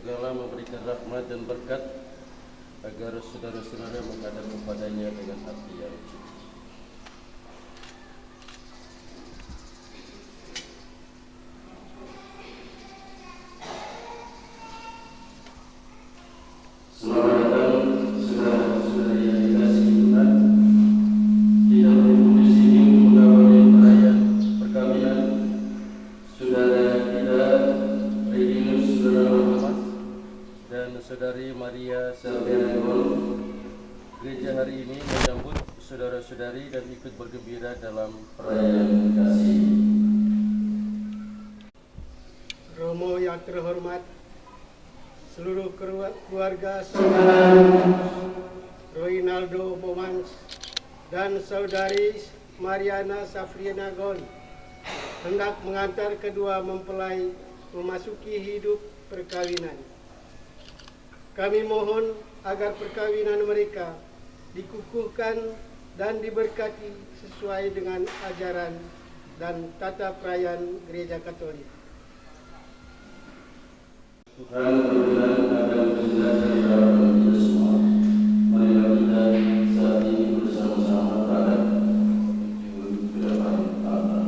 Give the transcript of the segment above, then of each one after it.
segala memberikan rahmat dan berkat agar saudara-saudara menghadap kepadanya dengan hati yang suci. Selamat datang saudara-saudara yang dikasihi Tuhan. Kita berkumpul di sini mengawali perayaan perkawinan saudara kita Reginus Saudara Muhammad dan saudari Maria Selviana. Gereja hari ini menyambut saudara-saudari dan ikut bergembira dalam perayaan kasih. Romo yang terhormat, seluruh keluarga saudara Roinaldo Bomans dan saudari Mariana Safriana Gon hendak mengantar kedua mempelai memasuki hidup perkawinan. Kami mohon agar perkawinan mereka dikukuhkan dan diberkati sesuai dengan ajaran dan tata perayaan Gereja Katolik. Tuhan berkenan akan menjelaskan dalam kita semua. Marilah kita saat ini bersama-sama berada menuju ke depan altar.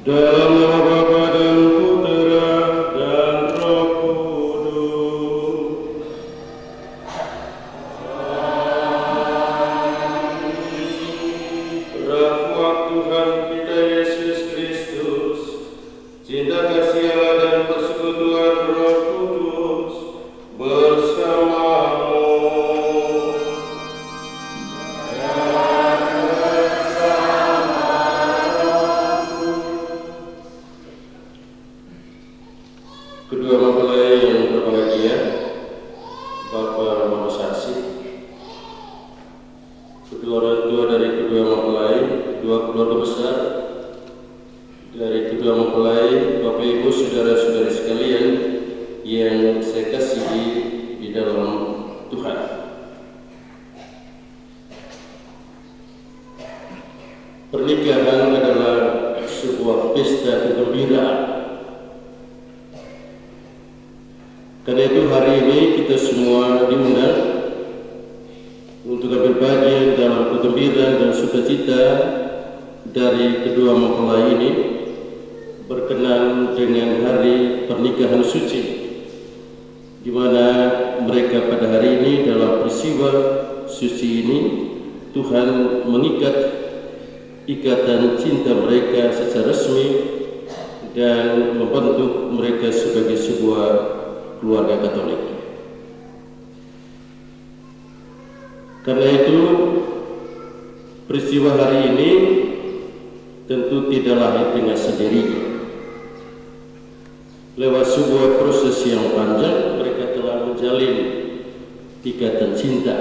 Dalam nama Bapa dan Putera dan Roh Kudus. Rahmat Tuhan kita Yesus Kristus, cinta kasih Allah dan persekutuan Roh Kudus bersamamu. Kedua mempelai yang berbahagia, Bapak Romo Saksi, kedua orang tua dari kedua mempelai, dua keluarga besar dari kedua mempelai, Bapak Ibu saudara-saudari sekalian yang saya kasihi di dalam Tuhan. pernikahan adalah sebuah pesta kegembiraan. Karena itu hari ini kita semua diundang untuk ambil bagian dalam kegembiraan dan sukacita dari kedua mempelai ini berkenan dengan hari pernikahan suci, di mana mereka pada hari ini dalam peristiwa suci ini Tuhan mengikat ikatan cinta mereka secara resmi dan membentuk mereka sebagai sebuah keluarga Katolik. Karena itu peristiwa hari ini tentu tidak lahir dengan sendirinya. Lewat sebuah proses yang panjang mereka telah menjalin ikatan cinta,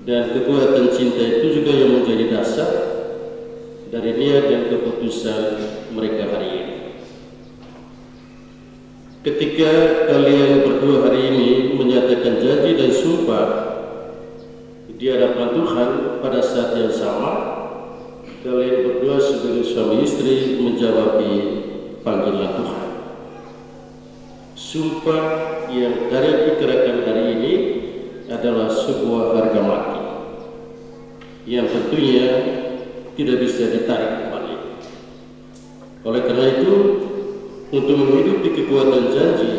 dan kekuatan cinta itu juga yang menjadi dasar dari niat dan keputusan mereka hari ini. Ketika kalian berdua hari ini menyatakan janji dan sumpah di hadapan Tuhan, pada saat yang sama kalian berdua sebagai suami istri menjawabi panggilan Tuhan. Sumpah yang kalian ikrarkan hari ini adalah sebuah harga mati yang tentunya tidak bisa ditarik kembali. Oleh karena itu, untuk menghidupi kekuatan janji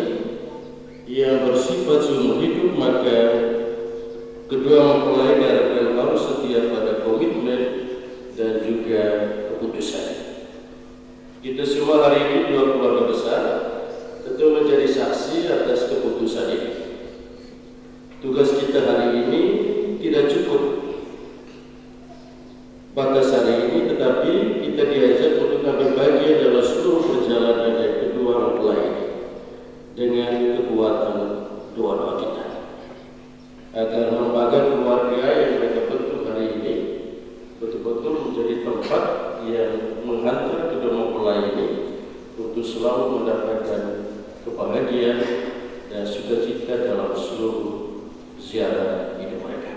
yang bersifat seumur hidup, maka kedua mempelai diharapkan harus setia pada komitmen dan juga keputusan. Kita semua hari ini dua keluarga besar tentu menjadi saksi atas keputusan ini. Tugas kita hari ini tidak cukup batas hari ini, tetapi kita diajak untuk ambil bagian dalam seluruh perjalanan dari kedua mempelai ini dengan kekuatan doa-doa kita, agar lembaga keluarga yang mereka bentuk hari ini betul-betul menjadi tempat yang menghantar kedua mempelai ini untuk selalu mendapatkan kebahagiaan dan sukacita dalam seluruh ziarah hidup mereka.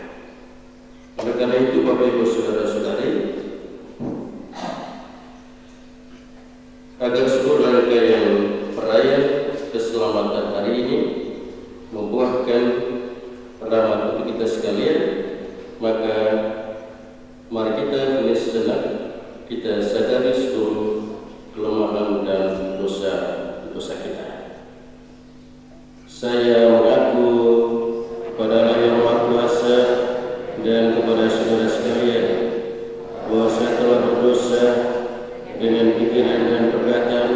Oleh karena itu, Bapak Ibu Saudara-saudari, agar seluruh rangkaian perayaan keselamatan hari ini membuahkan rahmat untuk kita sekalian, maka mari kita dengan sejenak kita sadari seluruh kelemahan dan dosa kita. Saya mengaku kepada Allah yang Maha Kuasa dan kepada saudara sekalian bahwa saya telah berdosa dengan pikiran dan perkataan,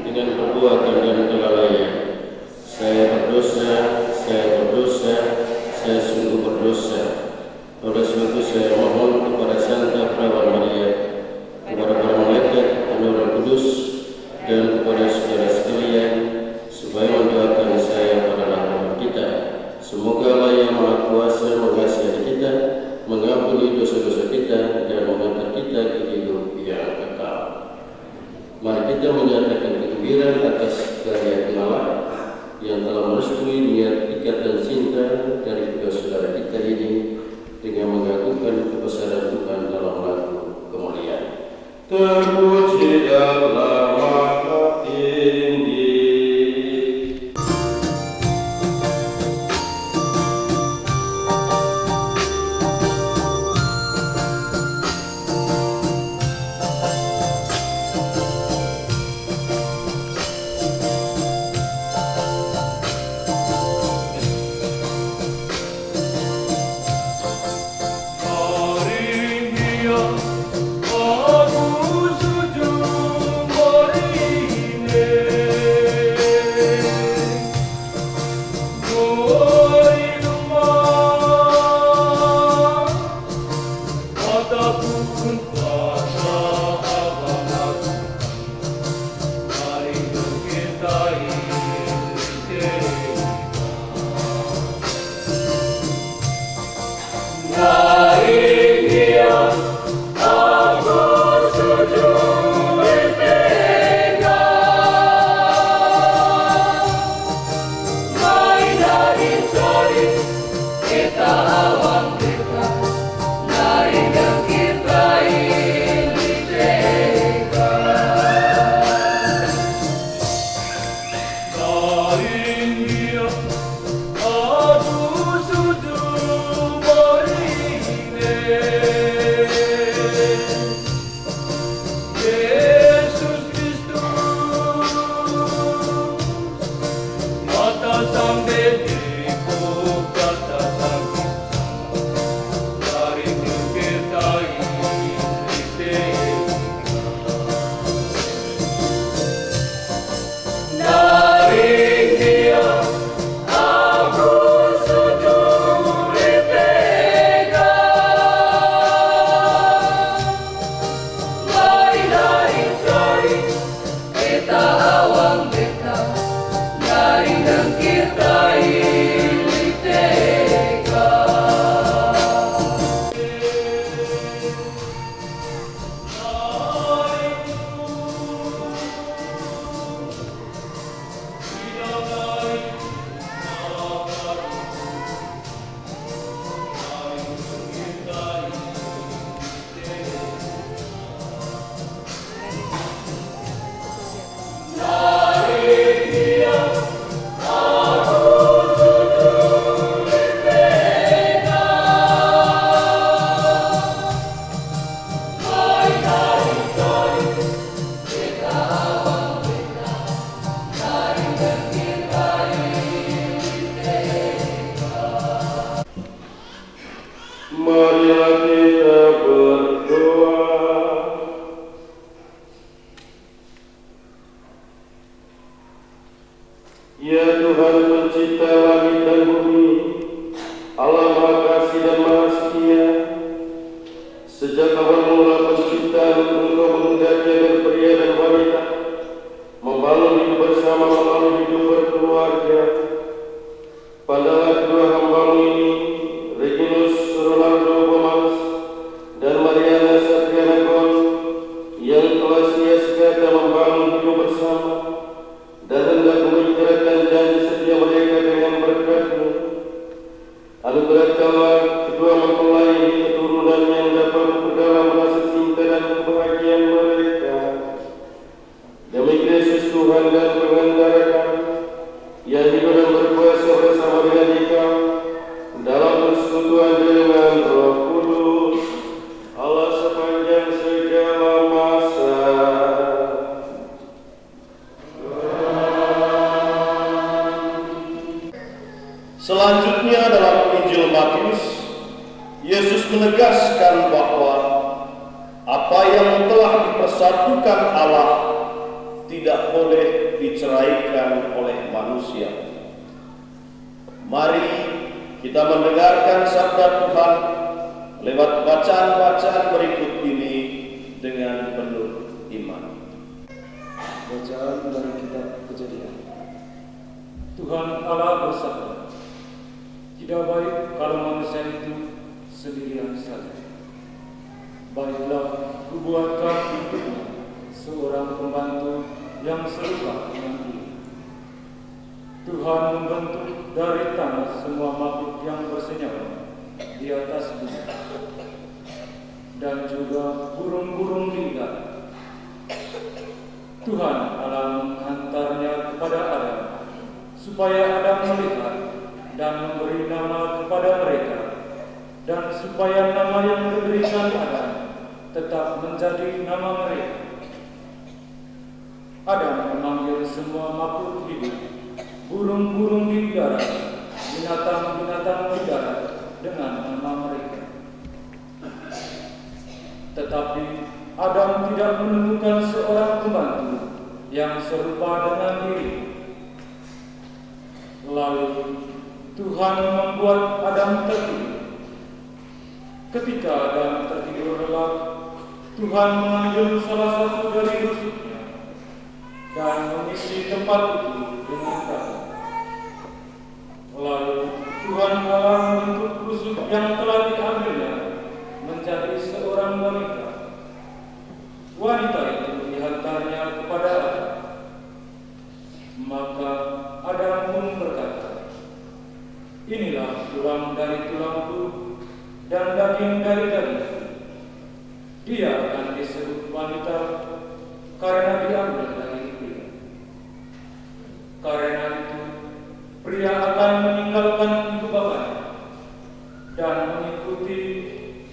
dengan perbuatan dan kelalaian. Saya berdosa, saya sungguh berdosa. Oleh sebab itu saya mohon kepada Santa Perawan Maria, kepada para malaikat dan Roh Kudus, dan kepada saudara sekalian supaya mendoakan saya pada Tuhan kita. Semoga Allah yang Maha Kuasa mengasihi kita, mengampuni dosa-dosa kita, dan mengantar kita ke hidup yang kekal. Mari kita menyatakan kegembiraan atas karya Allah yang telah merestui niat ikatan cinta dari kedua saudara kita ini dengan mengagungkan kebesaran Tuhan dalam lagu kemuliaan. Terpuji Allah Maha Tinggi. Kita awam kita, nari dan kita Allah Maha Kasih dan Maha Setia, sejak awal mula penciptaan Engkau menghendaki agar pria dan wanita membangun hidup bersama melalui hidup berkeluarga. Pandangan kedua hamba-Mu ini, Reginus Ronaldo Bomas dan Mariana Satriana Gon, yang telah sia-sia membangun hidup bersama dan hendak mengikrarkan janji setia mereka dengan berkat-Mu. Anugerahkanlah kedua mempelai keturunan yang dapat memperdalam rasa cinta dan kebahagiaan mereka. Demi Kristus Tuhan dan Pengendara kami, yang hidup dan berkuasa bersama dengan Dikau dalam persekutuan dengan Roh Kudus, Allah sepanjang segala masa. Selanjutnya dalam Injil Matius, Yesus menegaskan bahwa apa yang telah dipersatukan Allah tidak boleh diceraikan oleh manusia. Mari kita mendengarkan sabda Tuhan lewat bacaan-bacaan berikut ini dengan penuh iman. Bacaan dari kitab Kejadian. Tuhan Allah bersabda, tidak baik kalau manusia itu sendirian saja. Baiklah, kubuatkan untuknya seorang pembantu yang serupa dengan dia. Tuhan membentuk dari tanah semua makhluk yang bersenyawa di atas bumi, dan juga burung-burung di udara. Tuhan Allah menghantarnya kepada Adam, supaya Adam melihat dan memberi nama kepada mereka, dan supaya nama yang diberikan Adam tetap menjadi nama mereka. Adam memanggil semua makhluk hidup, burung-burung di udara, binatang-binatang di darat dengan nama mereka. Tetapi Adam tidak menemukan seorang pembantu yang serupa dengan diri. Lalu Tuhan membuat Adam tertidur. Ketika Adam tertidur lelap, Tuhan mengambil salah satu dari rusuknya dan mengisi tempat itu dengan tanah. Lalu Tuhan Allah membentuk rusuk yang telah diambilnya menjadi seorang wanita. Wanita itu dihantarnya kepada Adam. Maka Adam pun berkata, inilah tulang dari tulangku dan daging dari dagingku. Dia akan disebut wanita karena diambil dari pria. Karena itu, pria akan meninggalkan ibu bapanya dan mengikuti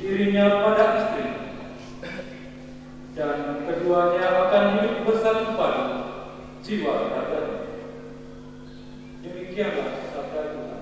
dirinya pada istrinya, dan keduanya akan hidup bersatu padu jiwa raganya. Demikianlah sabda Tuhan.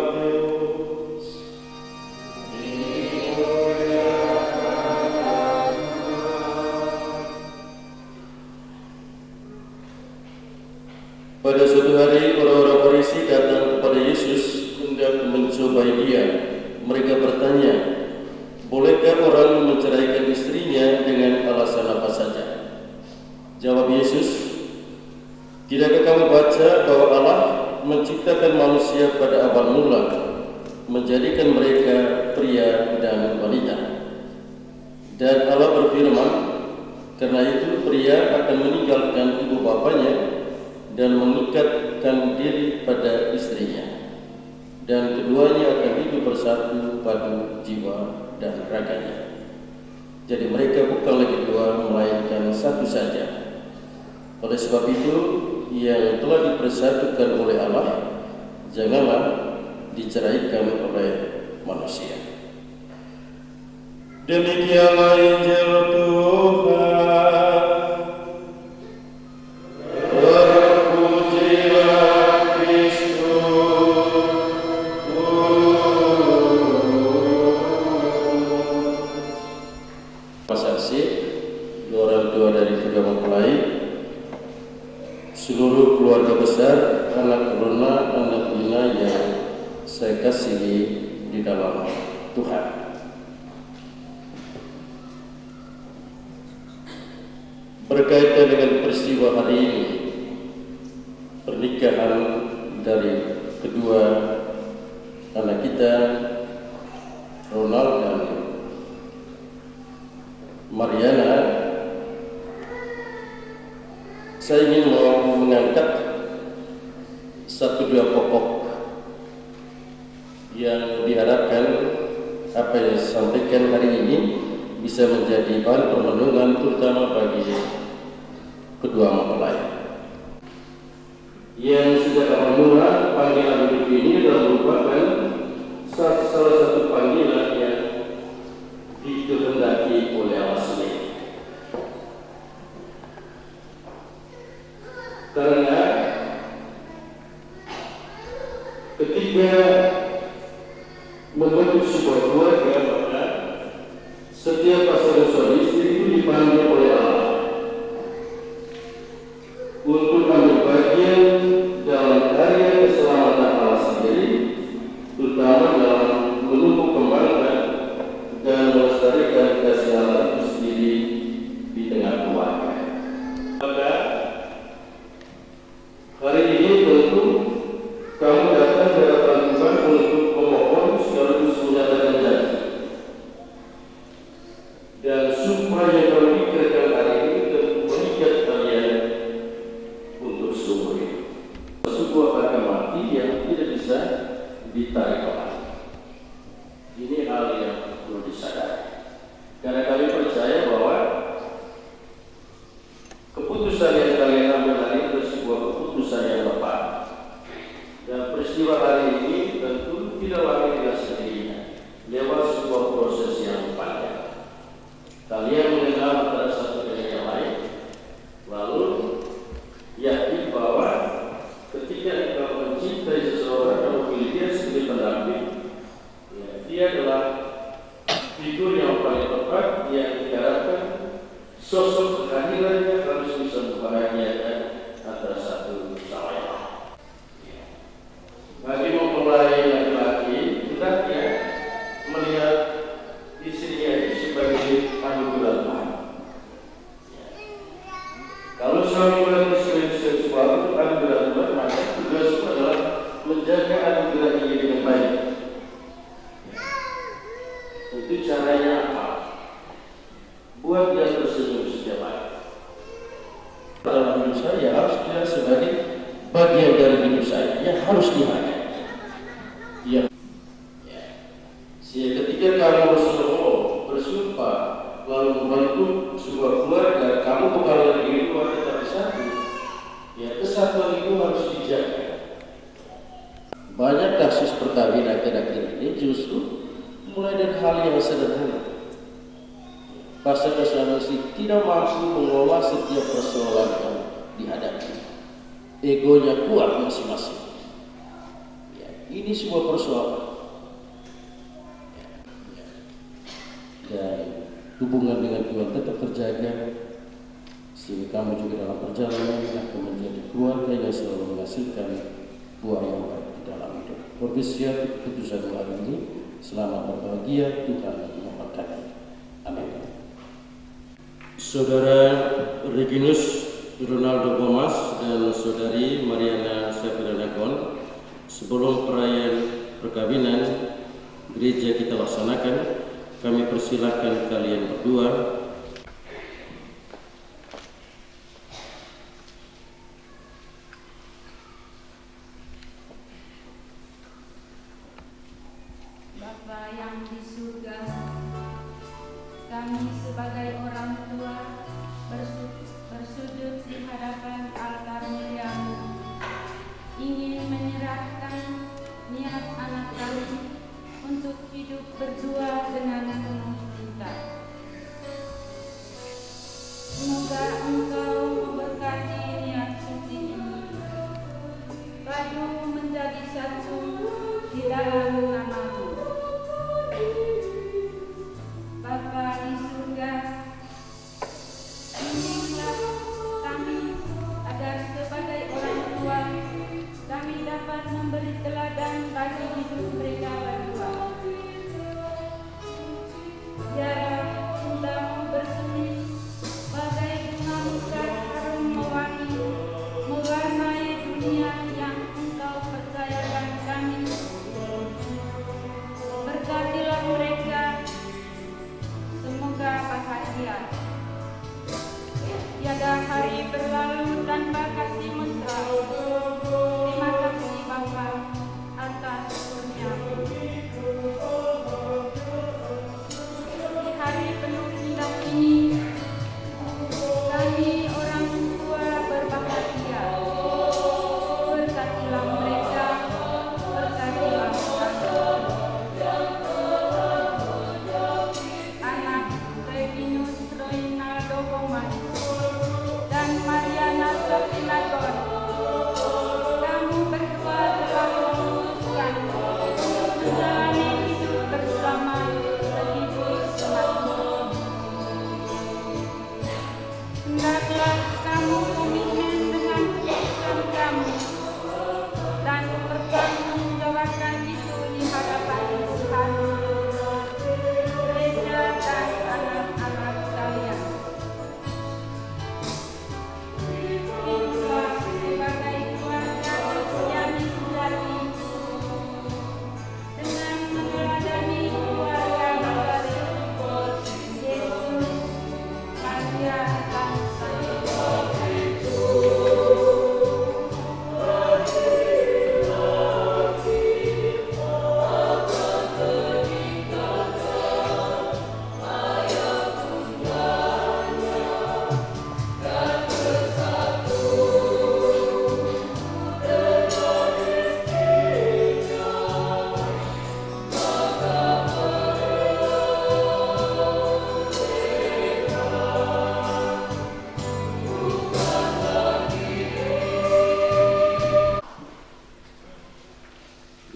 Pateus. Pada suatu hari orang-orang Farisi datang kepada Yesus hendak mencobai dia. Mereka bertanya, bolehkah orang menceraikan istrinya dengan alasan apa saja? Jawab Yesus, tidakkah kamu baca bahwa Allah menciptakan manusia pada awal mula, menjadikan mereka pria dan wanita. Dan Allah berfirman, karena itu pria akan meninggalkan ibu bapanya dan mengikatkan diri pada istrinya, dan keduanya akan hidup bersatu padu jiwa dan raganya. Jadi mereka bukan lagi dua, melainkan satu saja. Oleh sebab itu, yang telah dipersatukan oleh Allah janganlah diceraikan oleh manusia. Demikianlah Injil Tuhan. Seluruh keluarga besar, anak Rona, anak Lina yang saya kasihi di dalam Tuhan. Berkaitan dengan peristiwa hari ini, pernikahan dari kedua anak kita, Ronald dan Mariana, saya ingin mengangkat satu dua pokok yang diharapkan apa yang disampaikan hari ini bisa menjadi bahan permenungan terutama bagi kedua mempelai. Yang sejak awal mula panggilan hidup ini adalah merupakan salah satu panggilan yang dikehendaki oleh Allah sendiri. Karena ketika membentuk sebuah keluarga, maka setiap pasangan suami istri itu dipanggil oleh Allah untuk ambil bagian dalam karya keselamatan Allah sendiri, terutama dalam menumbuh kembangkan dan melestarikan kasih Allah itu sendiri di tengah keluarga. Maka hari ini tentu kamu datang ke hadapan Tuhan untuk memohon sekaligus menyatakan janji. Dan supaya kamu pikirkan hari ini tentu mengikat kalian untuk seumur hidup. Sebuah harga mati yang tidak bisa ditarik kembali. Ini hal yang perlu disadari. Karena kami percaya bahwa keputusan yang kalian ambil hari itu sebuah keputusan yang tepat. Dan peristiwa hari ini tentu tidak lagi dengan sendirinya, lewat sebuah proses yang panjang. Kalian mengenal antara satu dengan yang lain, lalu yakin bahwa ketika engkau mencintai seseorang, kamu pilih dia sebagai pendamping, ya, dia adalah figur yang paling tepat yang diharapkan sosok kehadirannya harus bisa membahagiakan antara satu sama yang lain. Bagi mempelai laki-laki, hendaknya melihat istrinya itu sebagai anugerah Tuhan. Kalau suami melihat istri sesuatu anugerah Tuhan, maka tugasmu adalah menjaga anugerah ini dengan baik. Itu caranya apa? Buat dia tersenyum setiap hari. Dalam hidup saya harus dia sebagai bagian dari hidup saya yang harus dihargai. Ya. Sehingga ketika kamu bersumpah lalu membentuk sebuah keluarga, kamu bukan lagi keluarga tapi satu. Ya, kesatuan itu harus dijaga. Banyak kasus perkawinan akhir-akhir ini justru mulai dari hal yang sederhana. Pasangan suami istri tidak mampu mengelola setiap persoalan yang dihadapi. Egonya kuat masing-masing. Ya. Ini sebuah persoalan. Dan hubungan dengan Tuhan tetap terjaga, sehingga kamu juga dalam perjalanan akan menjadi keluarga yang selalu menghasilkan buah yang baik di dalam hidup. Bersiap keputusan hari ini. Selamat berbahagia, Tuhan memberkati. Amin. Saudara Reginus Ronaldo Gomas dan Saudari Mariana Safriana Gon, sebelum perayaan perkawinan gereja kita laksanakan, kami persilakan kalian berdua Bapa yang di surga, kami sebagai orang tua bersujud di hadapan altar mulia-Mu, ingin menyerahkan niat anak kami untuk hidup berdua dengan penuh cinta. Semoga Engkau memberkati niat suci ini, padu menjadi satu di dalam nama-Mu. Bapa di surga, bimbinglah kami agar sebagai orang tua kami dapat memberi teladan bagi hidup mereka berdua. Biarlah cinta-Mu bersemi bagai bunga mekar harum mewarnai dunia yang Engkau percayakan kami. Berkatilah mereka, semoga bahagia. Tiada hari berlalu tanpa kasih mesra. Terima kasih Bapa atas kurnia-Mu. Di hari penuh indah ini, kami orang tua berbahagia. Berkatilah mereka, berkatilah kami. Anak Reginus Ronaldo Gomas dan Mariana Safriana Gon, kamu berdua telah memutuskan untuk menjalani hidup bersama sehibur semati. Hendaklah kamu komitmen dengan keputusan kamu dan bertanggungjawabkan itu di hadapan Tuhan, gereja dan anak-anak kalian. Hiduplah sebagai keluarga Kristiani sejati dengan meneladani keluarga dari Yesus, Maria, dan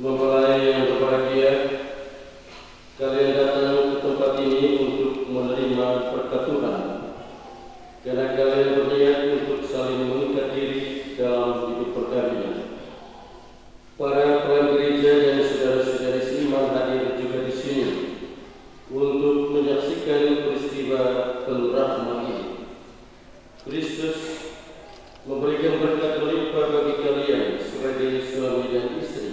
mempelai yang berbahagia, kalian datang ke tempat ini untuk menerima berkat Tuhan, karena kalian berniat untuk saling mengikat diri dalam hidup perkawinan. Para pelayan gereja dan saudara-saudari seiman hadir juga di sini untuk menyaksikan peristiwa penuh rahmat ini. Kristus memberikan berkat melimpah bagi kalian sebagai suami dan istri.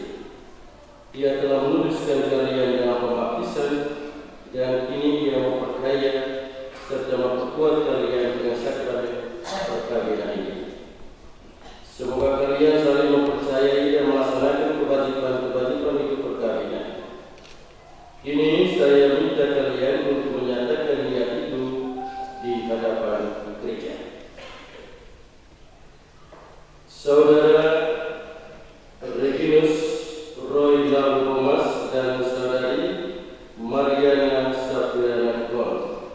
Ia telah meluduskan kalian dengan pembaptisan, dan kini Ia memperkaya serta memperkuat kalian dengan sakramen perkawinan ini. Semoga kalian saling mempercayai dan melaksanakan kewajiban-kewajiban hidup perkawinan. Kini saya minta kalian untuk menyatakan niat itu di hadapan gereja. Saudara Reginus Ronaldo Gomas dan Saudari Mariana Safriana Gon,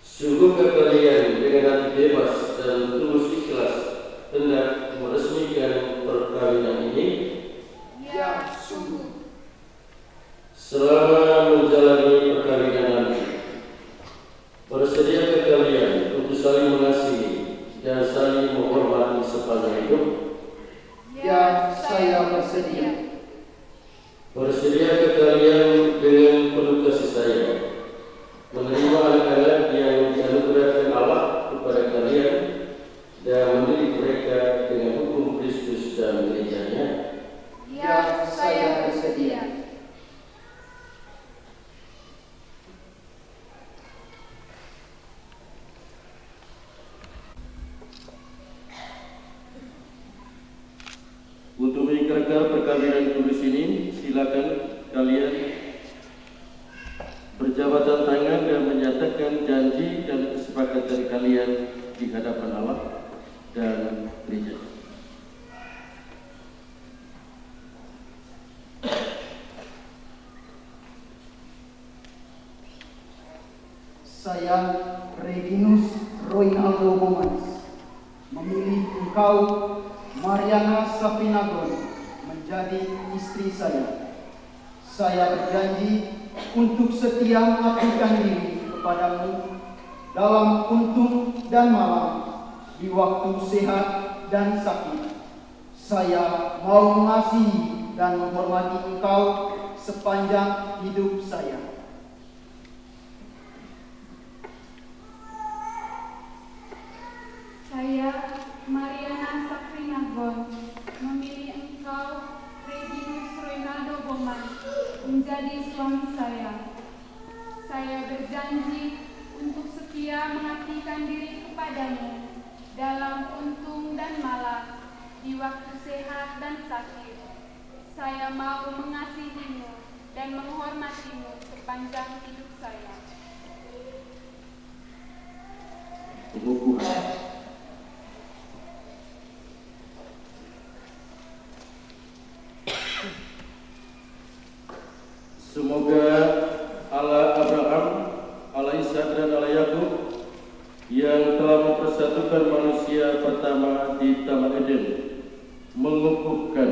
sungguhkah kalian dengan hati bebas dan tulus ikhlas hendak meresmikan Selama menjalani perkawinan nanti, bersediakah kalian untuk saling mengasihi dan saling menghormati sepanjang hidup? Ya, saya bersedia. Bersediakah kalian dengan penuh kasih sayang menerima anak-anak yang dianugerahkan Allah kepada kalian dan mendidik mereka dengan hukum Kristus dan gerejanya? Ya, saya bersedia. Untuk mengikrarkan perkawinan kudus ini, silakan kalian berjabatan tangan dan menyatakan janji dan kesepakatan kalian di hadapan Allah dan gereja. Saya, Reginus Roinaldo Bomanis, memilih engkau, Mariana Safrinagon, menjadi istri saya. Saya berjanji untuk setia mengabdikan diri kepadamu dalam untung dan malam, di waktu sehat dan sakit. Saya mau mengasihi dan menghormati engkau sepanjang hidup saya. Saya, Mariana Safrinagon, memilih engkau, Reginus Roinaldo Bomanis, menjadi suami saya. Saya berjanji untuk setia mengabdikan diri kepadamu dalam untung dan malam, di waktu sehat dan sakit. Saya mau mengasihimu dan menghormatimu sepanjang hidup saya. Pengukuhan. Semoga Allah Abraham, Allah Ishak dan Allah Yakub yang telah mempersatukan manusia pertama di Taman Eden mengukuhkan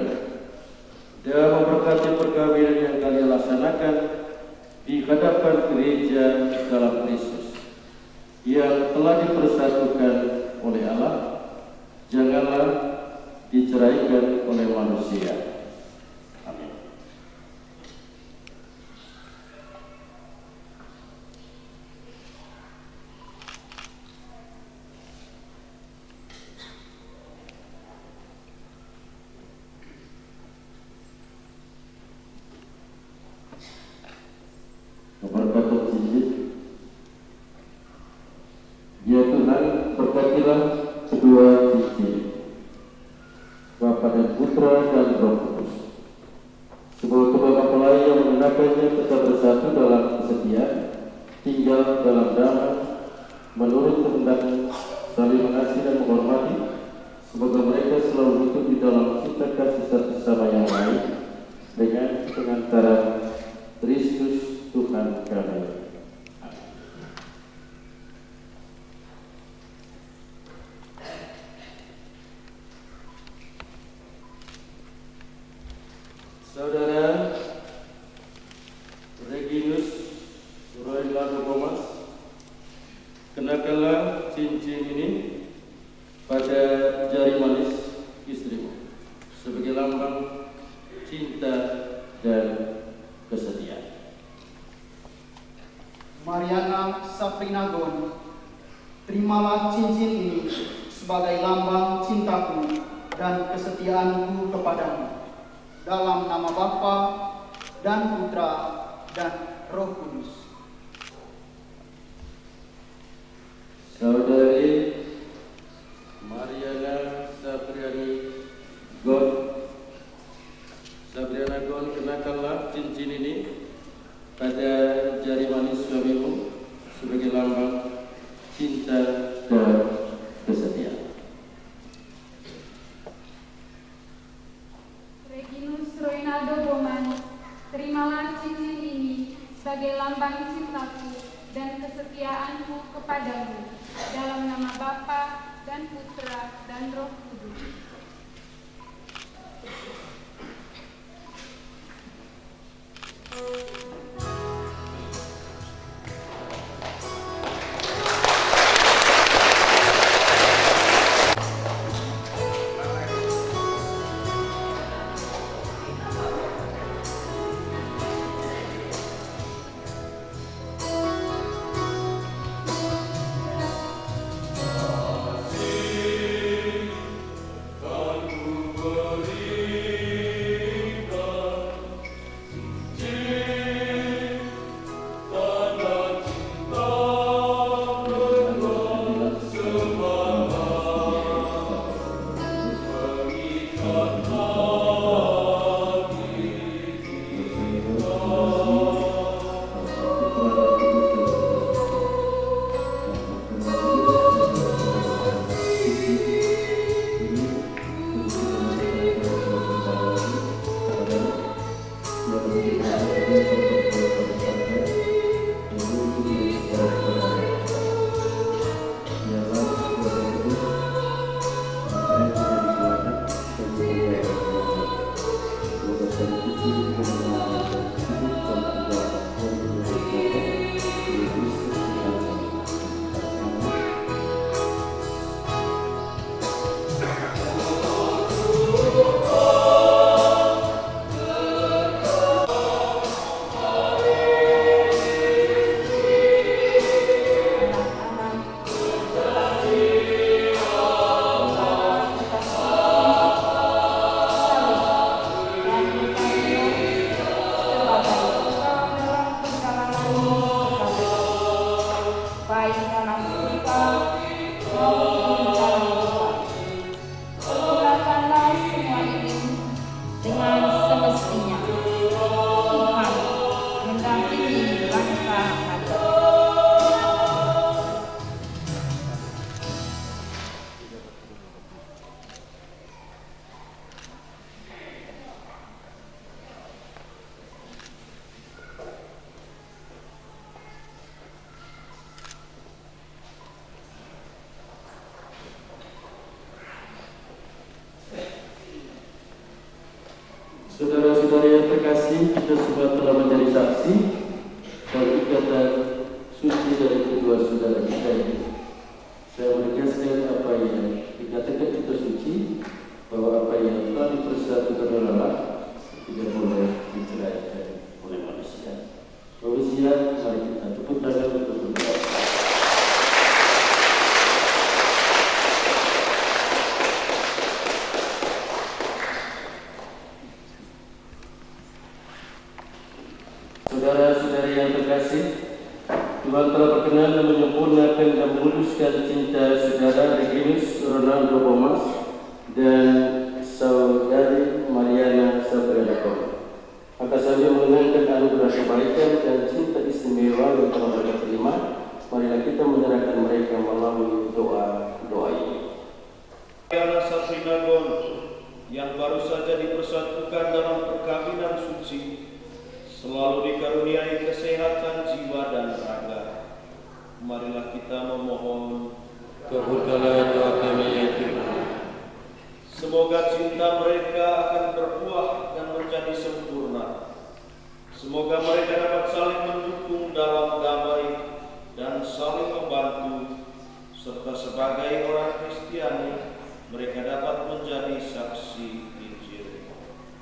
dan memberkati perkawinan yang kalian laksanakan di hadapan gereja dalam Kristus yang telah dipersatukan oleh Allah. Janganlah diceraikan oleh manusia. Keberkatan cincin. Ya Tuhan, berkatilah kedua cincin, Bapa dan Putra dan Roh Kudus. Sebuah kedua mempelai yang menggunakannya tetap bersatu dalam kesetiaan, tinggal dalam damai, menurut kehendak, saling mengasihi dan menghormati. Semoga mereka selalu hidup di dalam cinta kasih satu sama yang lain dengan pengantaran Kristus Tuhan kami. Saudara Reginus Roinaldo Bomanis, kenakanlah cincin ini pada jari manis istrimu sebagai lambang cinta dan kesetiaan. Mariana Safrinagon, terimalah cincin ini sebagai lambang cintaku dan kesetiaanku kepadamu, dalam nama Bapa dan Putra dan Roh Kudus. Saudari Mariana Sabriana Gon, kenakanlah cincin ini pada jari manis suamimu sebagai lambang cinta dan kesetiaan. Reginus Roinaldo Bomanis, terimalah cincin ini sebagai lambang cintaku dan kesetiaanku kepadamu, dalam nama Bapa dan Putra dan Roh Kudus. Saudara-saudara yang terkasih, kita semua telah menjadi saksi dan ikatan suci dari kedua saudara kita ini. Saya menegaskan apa yang dikatakan kita suci, bahwa apa yang telah dipersatukan oleh Allah tidak boleh diceraikan oleh manusia. Manusia, mari kita tepuk tangan untuk berdoa. Saudara-saudari yang terkasih, Tuhan telah berkenan dan menyempurnakan dan memuluskan cinta saudara Reginus Ronaldo Bomas dan saudari Mariana Sabrina Goni. Maka sambil mengenangkan anugerah kebaikan dan cinta istimewa yang telah mereka terima, marilah kita menyerahkan mereka melalui doa ini. Mariana Sabrina Goni yang baru saja dipersatukan dalam perkawinan suci, selalu dikaruniai kesehatan jiwa dan raga. Marilah kita memohon, Kabulkanlah doa kami ya Tuhan. semoga cinta mereka akan berbuah dan menjadi sempurna. Semoga mereka dapat saling mendukung dalam damai dan saling membantu, serta sebagai orang Kristiani mereka dapat menjadi saksi Injil.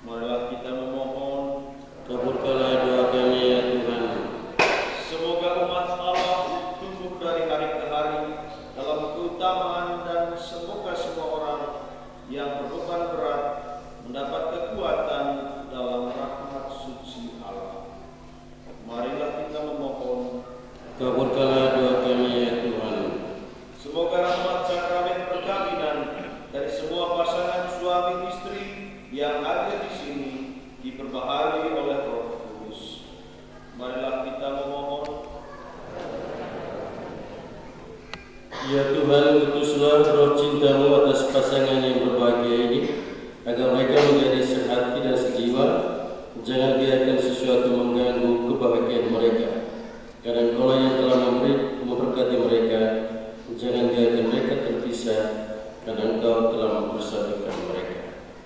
Marilah kita memohon, Kabulkanlah doa kami ya Tuhan. semoga umat Allah tumbuh dari hari ke hari dalam keutamaan, dan semoga semua orang yang berbeban berat mendapat kekuatan dalam rahmat suci Allah. Marilah kita memohon, Kabulkanlah doa kami ya Tuhan. semoga rahmat sakramen perkawinan dari semua pasangan suami istri yang ada di sini diperbaharui oleh Roh Kudus. Marilah kita memohon, Ya Tuhan, utuslah roh cinta-Mu atas pasangan yang berbahagia ini, agar mereka menjadi sehati dan sejiwa. Jangan biarkan sesuatu mengganggu kebahagiaan mereka. Karena Engkau yang telah memberkati mereka, jangan biarkan mereka terpisah, karena Engkau telah mempersatukan mereka.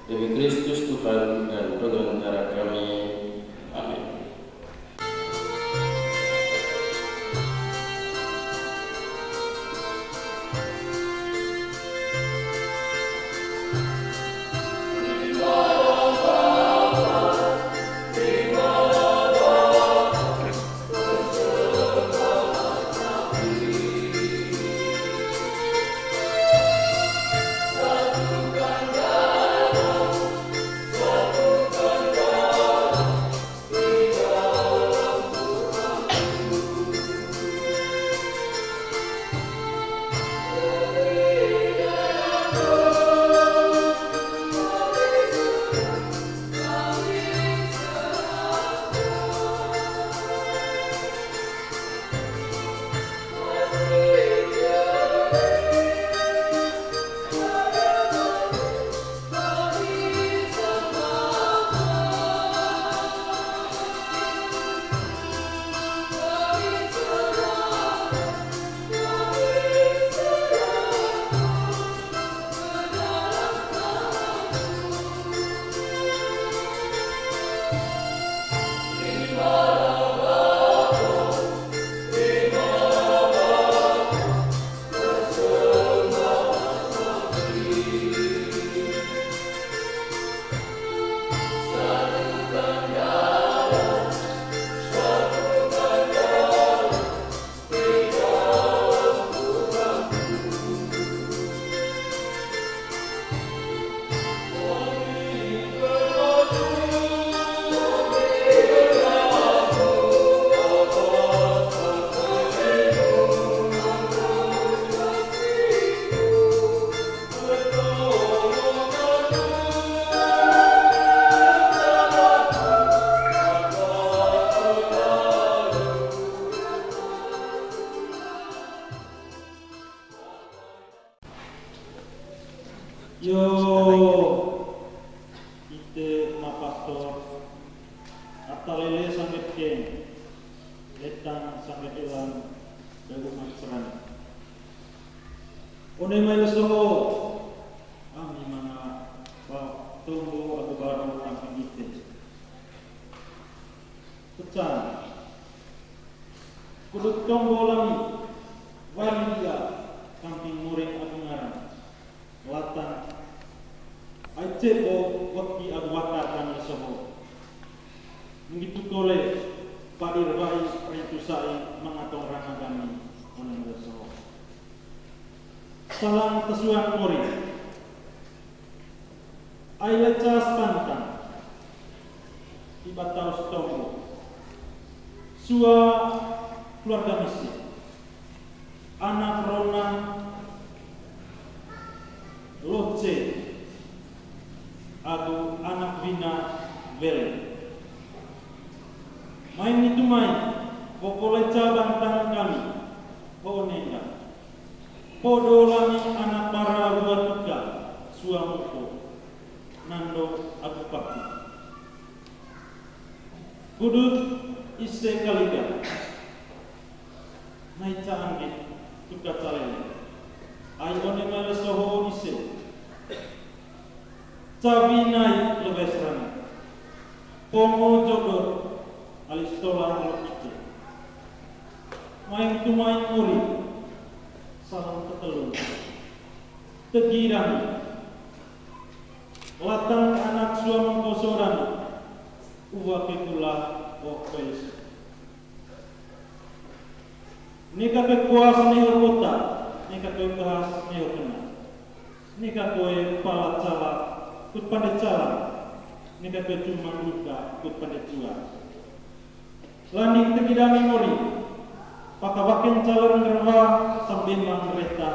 Demi Kristus Tuhan dan pengantara kami. Amin. Terima Yo, ite ma pastor, atalele sangat ken, letang sangat elang, dagu maksaran. One mai lesoho, ami mana pa tunggu aku baru kami ite. Pecan, kudut tonggo lami, wali dia, kamping muring aku ngarang. Latan Acebo wakti agwata kami soho begitu tole padir bai rentusai mengatong rana kami onan soho salam tesuan mori ai lecas pantang ibatau stombo sua keluarga misi anak rona Loce aku anak bina vele main itu main pokole cabang tangan kami ponenda podolami anak para buatuka suamuko nando aku pakti kudut isse kaliga nai caangit tuka calele ai one male soho isse cabi naik lebesran pomo jodoh alistola ngelokite main tu main muri salam ketelun tegirang latang anak suami kosoran uwa kekula okes nika kekuasa neho kota nika kekuasa neho kena nika koe pala cala kut pandai cala nika koe cuma luka kut pandai cua landing tegidami mori pakabaken calon ngerwa sambil mereta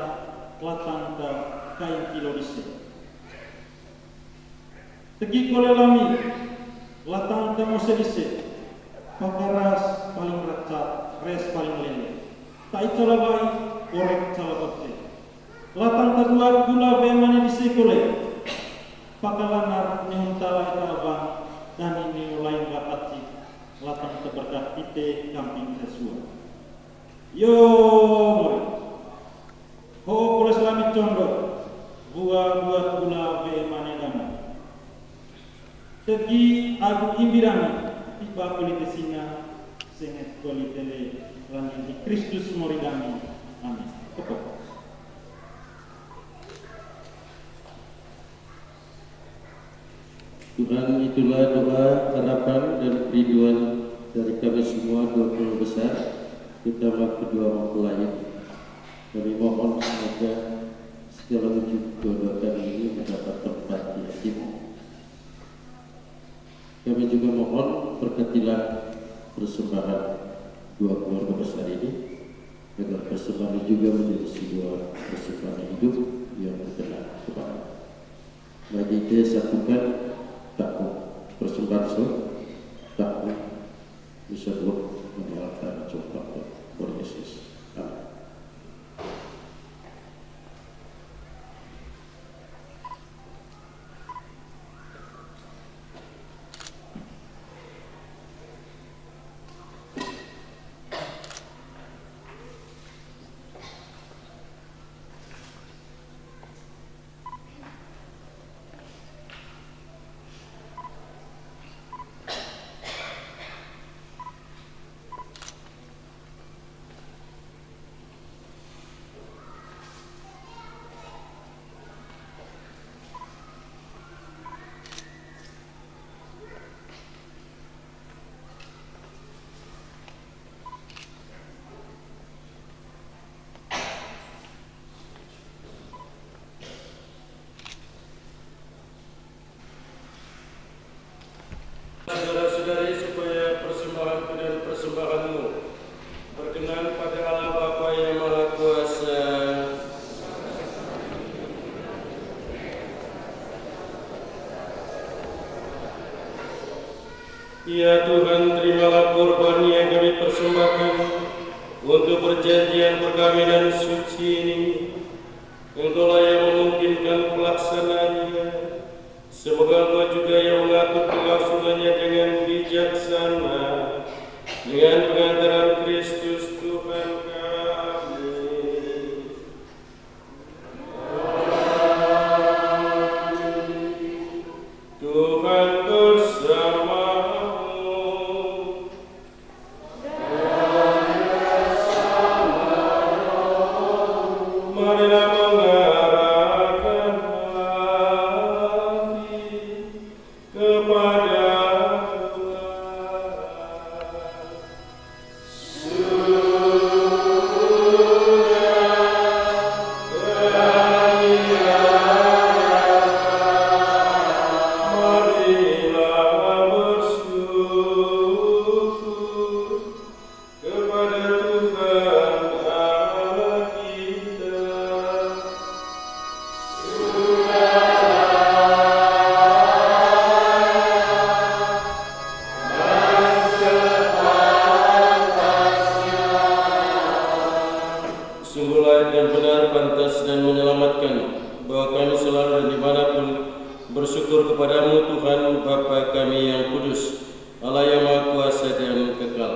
latang ke kain kilo dise tegi kole lami latang ke mose dise pakaras paling racat res paling lele tak cala bai korek cala kote latang kedua gula bemane dise kole pakalanar nehuntala ita abang dan ini lain bakati latang keberkat ite kamping resua yo mori ho kula selami condo buat gula bemane dana tegi aku imbirani tiba kulit singa senget kulit tele langit di Kristus mori kami amin pokok Tuhan, itulah doa, harapan dan kerinduan dari kami semua 20 besar, terutama kedua mempelai. Kami mohon semoga segala wujud doa kami ini mendapat tempat di hatimu. Kami juga mohon berkatilah persembahan dua keluarga besar ini, agar persembahan juga menjadi sebuah persembahan hidup yang berkenan kepada. Bagi kita satukan takut persembahan takut bisa buat menjalankan coba for Yesus. Amin. Ya Tuhan, terimalah korban yang kami persembahkan untuk perjanjian perkawinan suci ini. Engkau lah yang memungkinkan pelaksanaannya. Semoga Engkau juga yang mengatur kelangsungannya dengan bijaksana, dengan pengantaran Kristus Tuhan kami. Tuhan bersamamu. Marilah mengarahkan hati kepada sungguh layak dan benar, pantas dan menyelamatkan, bahwa kami selalu dan dimanapun bersyukur kepadamu Tuhan Bapa kami yang kudus, Allah yang Maha Kuasa dan kekal.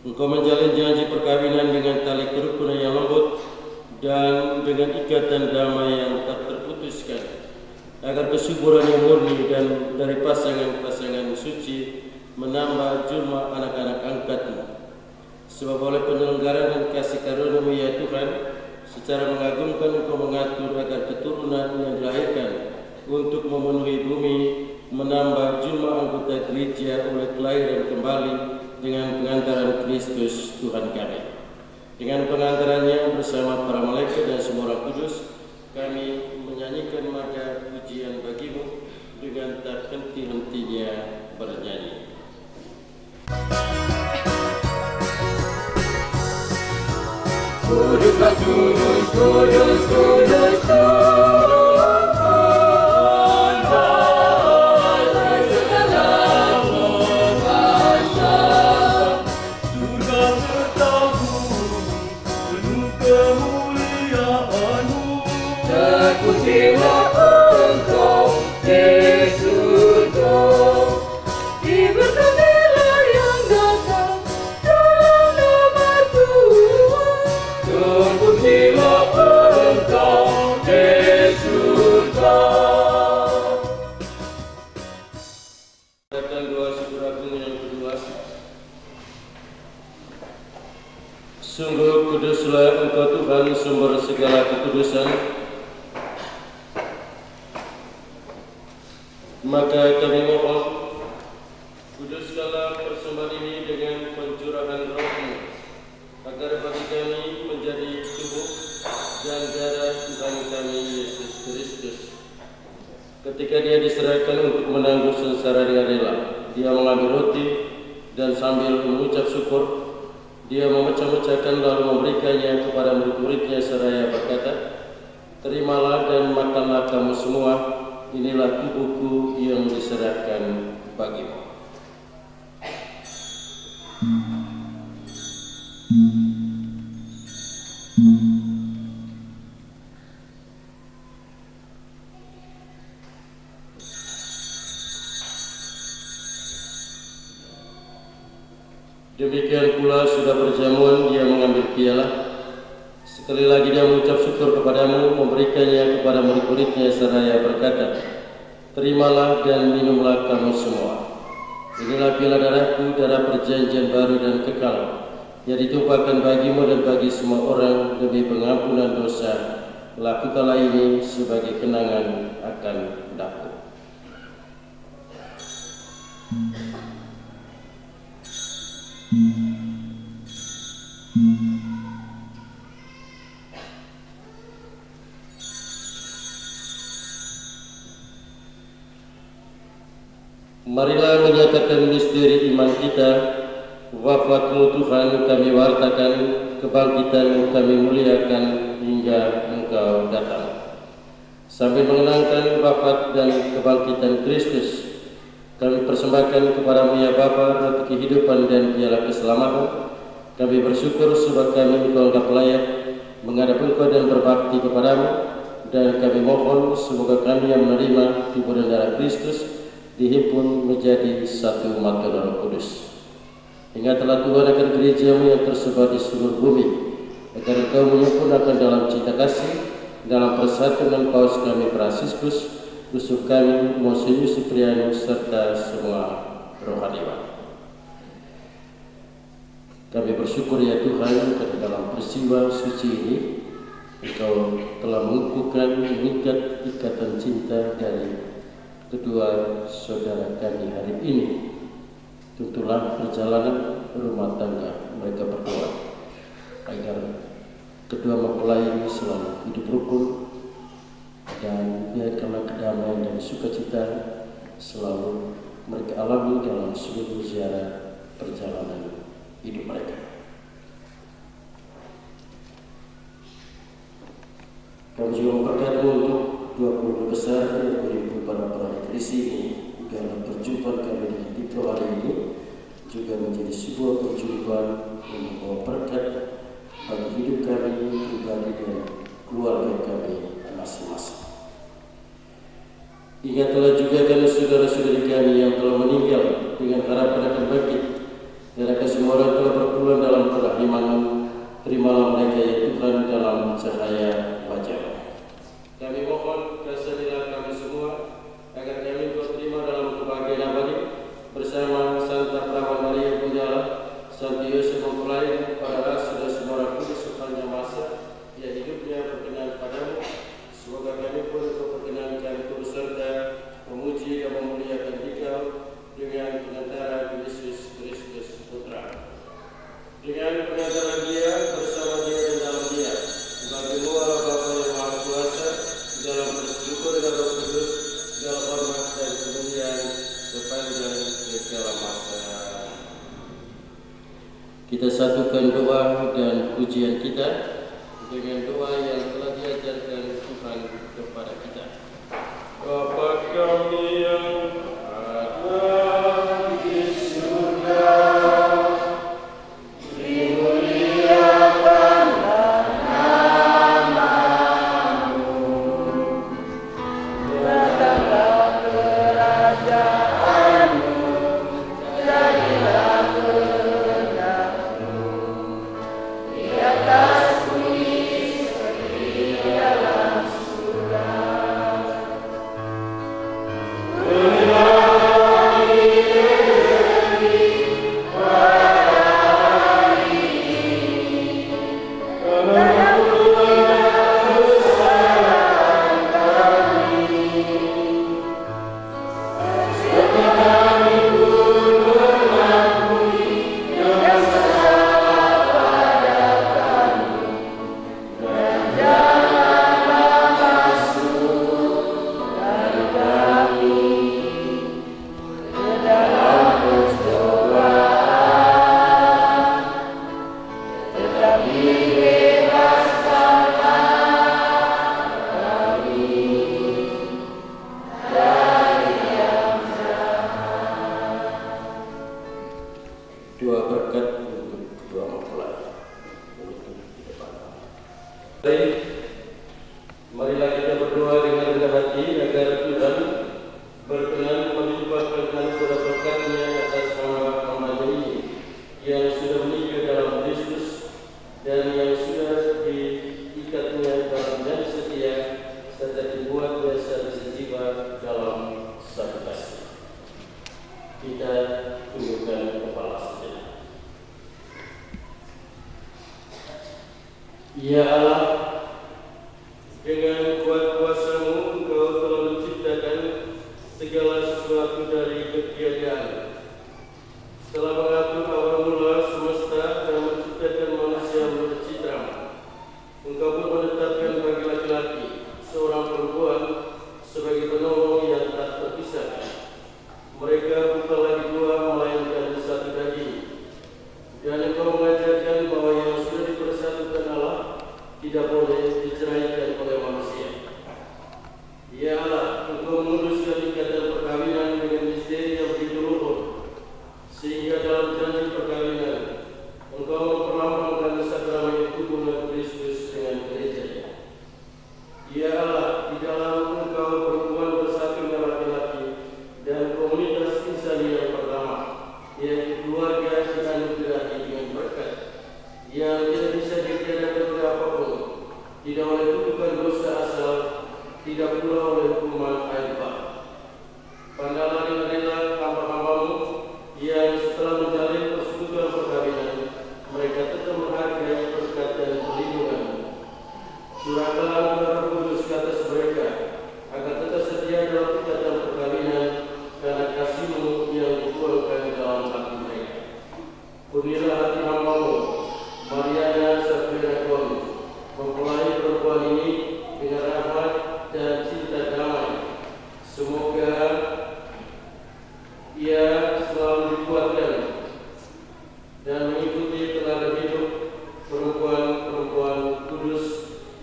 Engkau menjalin janji perkawinan dengan tali kerukunan yang lembut dan dengan ikatan damai yang tak terputuskan, agar kesuburan yang murni dan dari pasangan-pasangan suci menambah jumlah anak-anak angkatmu. Sebab oleh penyelenggaraan dan kasih karunia-Mu ya Tuhan, secara mengagumkan Engkau mengatur agar keturunan yang dilahirkan untuk memenuhi bumi menambah jumlah anggota gereja oleh kelahiran kembali dengan pengantaran Kristus Tuhan kami. Dengan pengantarannya bersama para malaikat dan semua orang kudus, kami menyanyikan maka pujian bagi-Mu dengan tak henti-hentinya bernyanyi. Kuduslah kudus, kudus, kudus, Tuhan bahasa segala bahasa. Surga bertahu penuh kemuliaan-Mu. Terpujilah Engkau di surga, diberkatilah yang datang dalam nama Tuhan. Terpujilah Engkau di surga. Datang doa syukur agung yang kedua. Sungguh kuduslah Engkau Tuhan, sumber segala kekudusan. Maka kami mohon, kuduskanlah persembahan ini dengan pencurahan Roh-Mu, agar bagi kami menjadi tubuh dan darah Tuhan kami Yesus Kristus. Ketika Dia diserahkan untuk menanggung sengsara dengan rela, Dia mengambil roti dan sambil mengucap syukur, Dia memecah-mecahkan lalu memberikannya kepada murid-muridnya seraya berkata, "Terimalah dan makanlah kamu semua, inilah tubuhku yang diserahkan bagimu." Demikian pula sudah berjamuan, Dia mengambil piala. Sekali lagi Dia mengucap syukur kepadamu, memberikannya kepada murid-muridnya seraya berkata, "Terimalah dan minumlah kamu semua. Inilah piala darahku, darah perjanjian baru dan kekal, yang ditumpahkan bagimu dan bagi semua orang demi pengampunan dosa. Lakukanlah ini sebagai kenangan akan daku." Marilah menyatakan misteri iman kita. Wafat-Mu Tuhan kami wartakan, kebangkitan-Mu kami muliakan hingga Engkau datang. Sambil mengenangkan wafat dan kebangkitan Kristus, Kami persembahkan kepadamu ya Bapa roti kehidupan dan piala keselamatan. Kami bersyukur sebab kami Engkau anggap layak menghadap Engkau dan berbakti kepadamu, dan kami mohon semoga kami yang menerima tubuh dan darah Kristus dihimpun menjadi satu umat Roh Kudus. Ingatlah Tuhan akan gereja-Mu yang tersebar di seluruh bumi, agar Engkau menyempurnakan dalam cinta kasih, dalam persatuan Paus kami Fransiskus, usuf kami Monsinyur Ciprianus, serta semua rohaniwan. Kami bersyukur ya Tuhan karena dalam peristiwa suci ini Engkau telah mengikat ikatan cinta dari kedua saudara kami hari ini. Tentulah perjalanan rumah tangga mereka berdua, agar kedua mempelai ini selalu hidup rukun, dan biarkanlah kedamaian dan sukacita selalu mereka alami dalam seluruh ziarah perjalanan hidup mereka. Kami juga memberkati untuk 20 besar yang beribu pada proyek krisi ini, dalam perjumpaan kami dengan Tito hari ini juga menjadi sebuah perjumpaan yang membawa berkat bagi hidup kami pribadi dan keluarga kami masing-masing. Ingatlah juga kami saudara-saudari kami yang telah meninggal dengan harapan akan bangkit, dan akan semua orang telah berpulang dalam kerahiman-Mu. Terimalah mereka ya Tuhan dalam cahaya wajah-Mu. Kami mohon kasihanilah kami semua agar kami Kau terima dalam kebahagiaan abadi bersama Santa Perawan Maria Bunda Allah, Santo Yosef mempelai, para rasul dan semua orang kudus sepanjang masa yang hidupnya berkenan padamu. Semoga kami pun Kau perkenankan turut serta memuji dan memuliakan Dikau dengan pengantaran Yesus Kristus Putra. Dengan pengantaran Dia, bersama Dia dan dalam Dia, bagi-Mu Allah Bapa yang Maha Kuasa, dalam bersyukur dengan Roh Kudus, dalam hormat dan kemuliaan sepanjang segala masa. Kita satukan doa dan pujian kita dengan doa yang telah diajarkan Tuhan kepada kita. Bapa kami yang ada di surga, marilah kita berdoa dengan rendah hati agar Tuhan berkenan melimpahkan anugerah berkat-Nya atas hamba-hamba ini yang sudah menikah dalam Kristus dan yang sudah diikatnya dalam janji setia serta dibuatnya satu sejiwa dalam satu kasih. Kita tundukkan kepala sejenak. Ya Allah, dengan kuat kuasa-Mu Engkau telah menciptakan segala sesuatu dari ketiadaan. Setelah mengatur awal mula semesta dan menciptakan manusia menurut citra-Mu, Engkau pun menetapkan bagi laki-laki seorang perempuan sebagai penolong yang tak terpisahkan. Mereka bukan lagi dua melainkan satu daging. Dan Engkau mengajarkan bahwa yang sudah dipersatukan Allah tidak boleh keluarga dianugerahi dengan berkat yang tidak bisa ditiadakan oleh apapun, tidak oleh kutukan dosa asal, tidak pula oleh hukuman air bah. Pandanglah dengan rela hamba-hambamu yang setelah menjalin persekutuan perkawinan, mereka tetap menghargai berkat dan perlindungan. Curahkanlah Roh Kudus ke atas mereka, agar tetap setia dalam ikatan perkawinan karena kasih-Mu yang dituangkan dalam hati mereka. Penuhilah hati hamba-Mu, Mariana Safrina Gomez, mempelai perempuan ini dengan rahmat dan cinta damai. Semoga ia selalu dikuatkan dan mengikuti teladan hidup perempuan-perempuan kudus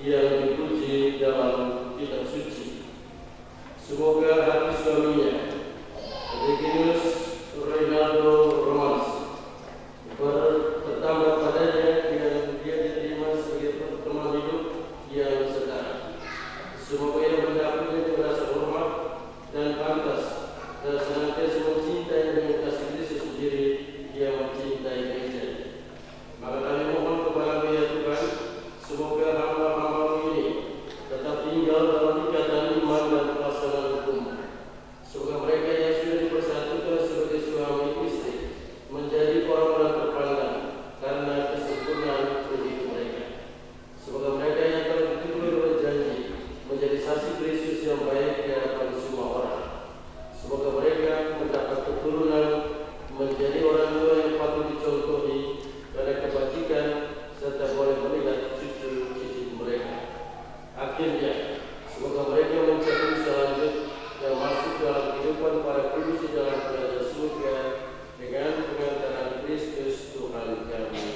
yang dipuji dalam kitab suci. Semoga hati suaminya, Reginus Reynaldo Romans, bertambah padanya dengan dia diterima sebagai teman hidup yang setara. Semoga ia mendapatnya dengan rasa hormat dan pantas dan senantiasa mencintai dengan kasih Kristus sendiri yang mencintai gereja. Maka kami mohon kepada-Mu ya Tuhan, semoga hamba-hamba-Mu ini tetap tinggal dalam ikatan iman dan pelaksanaan hukum. Semoga mereka yang sudah dipersatukan sebagai suami istri menjadi orang-orang terpandang karena kesempurnaan hidup mereka. Semoga mereka yang telah dituntun oleh janji menjadi saksi Kristus yang baik di hadapan semua orang. Semoga mereka mendapat keturunan menjadi orang tua yang patut dicontohi karena kebajikan serta boleh melihat cucu-cucu mereka. Akhirnya, semoga mereka mencapai selanjut dan masuk dalam kehidupan para kudus di dalam kerajaan surga dengan pengantaran Kristus Tuhan kami.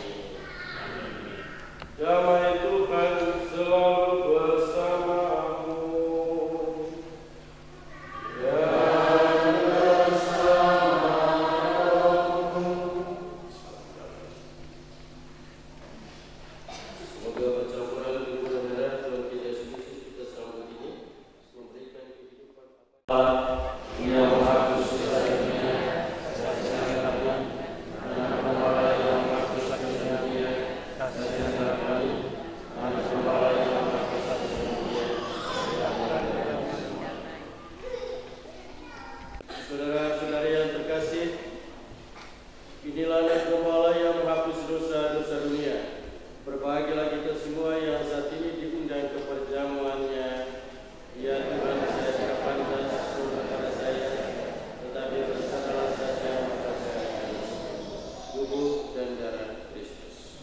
Damai Tuhan selalu bersamamu. Semoga percampuran hubungan darah Tuhan kita Yesus Kristus kita selamat ini memberikan kehidupan Allah yang menghapus dosa dunia dan kami anak gembala yang menghapus dosa dunia dan kami anak gembala yang menghapus dosa dunia. Saudara-saudari yang terkasih, inilah anak gembala yang menghapus dosa-dosa dunia. Berbahagialah kita semua yang saat ini diundang ke perjamuannya. Ya Tuhan, saya tidak pantas kepada saya, tetapi berkatalah saja maka saya akan sembuh. Tubuh dan darah Kristus.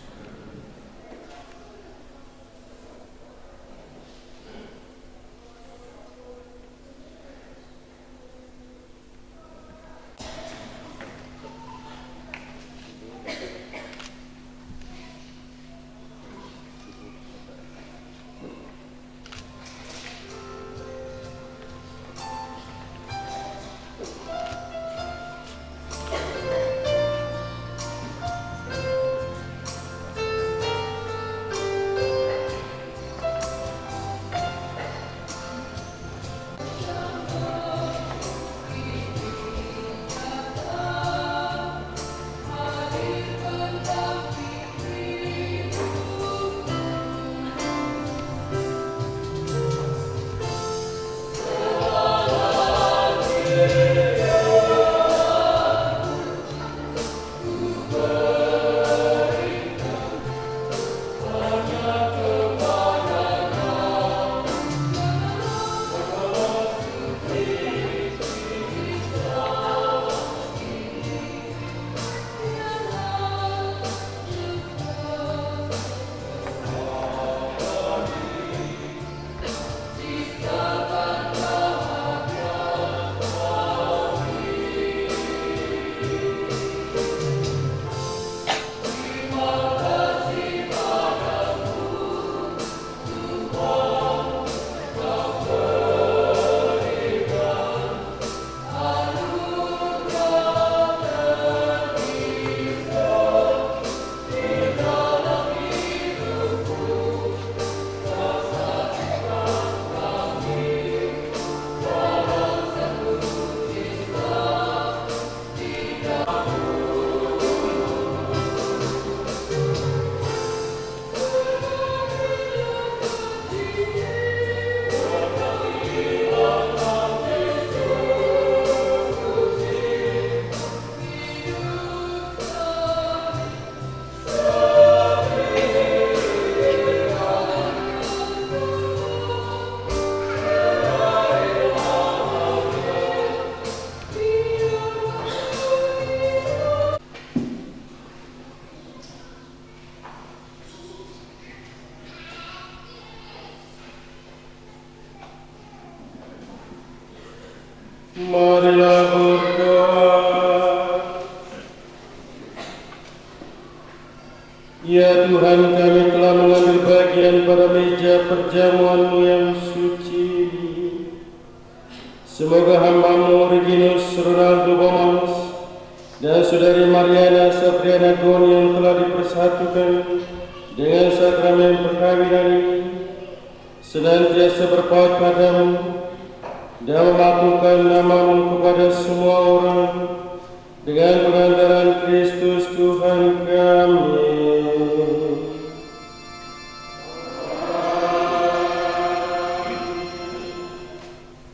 Marilah berdoa. Ya Tuhan, kami telah mengambil bagian pada meja perjamuan-Mu yang suci. Semoga hamba-Mu Reginus Ronaldo Bomans dan Saudari Mariana Safriana Gon yang telah dipersatukan dengan sakramen perkawinan ini senantiasa berpaut padamu dan memakukan nama-Mu kepada semua orang dengan pengantaran Kristus Tuhan kami.